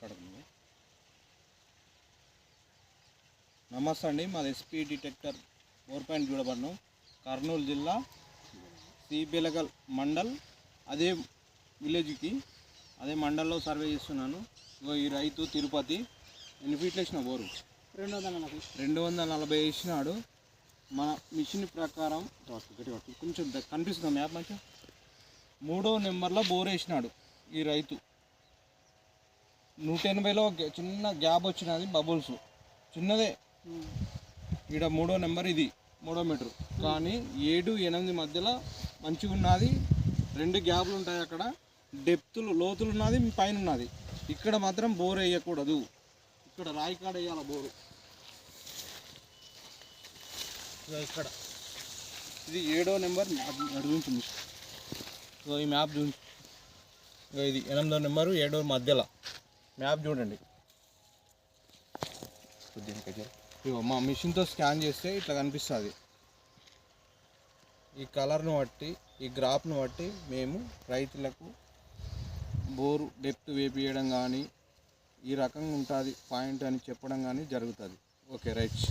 మాట్లాడుకుందాం. నమస్తే అండి, మాది ఎస్పీ డిటెక్టర్ 4.0 కర్నూలు జిల్లా సిబిలగల్ మండల్, అదే విలేజ్కి అదే మండల్లో సర్వే చేస్తున్నాను. ఈ రైతు తిరుపతి ఎన్ని ఫీట్లు వేసిన బోరు 240 వేసినాడు. మన మిషన్ ప్రకారం కొంచెం కనిపిస్తుంది మ్యాప్ మంచిగా 3వ నెంబర్లో బోర్ వేసినాడు ఈ రైతు. 180లో చిన్న గ్యాప్ వచ్చినది, బబుల్స్ చిన్నదే. ఇక్కడ 3వ నెంబర్, ఇది 3వ మీటరు, కానీ 7, 8 మధ్యలో మంచిగా ఉన్నది. 2 గ్యాప్లు ఉంటాయి అక్కడ, డెప్తులు లోతులు ఉన్నది, పైన ఉన్నది. ఇక్కడ మాత్రం బోర్ వేయకూడదు, ఇక్కడ రాయి కాడ వేయాలి బోరు. ఇక్కడ ఇది 7వ నెంబర్ చూపించింది. ఈ మ్యాప్ చూసి ఇది 8వ నెంబరు 7వ మధ్యలో మ్యాప్ చూడండి. మా మిషన్తో స్కాన్ చేస్తే ఇట్లా కనిపిస్తుంది. ఈ కలర్ను బట్టి, ఈ గ్రాఫ్ను బట్టి మేము రైతులకు బోరు డెప్త్ వేపియడం కానీ, ఈ రకంగా ఉంటుంది పాయింట్ అని చెప్పడం కానీ జరుగుతుంది. Okay, right.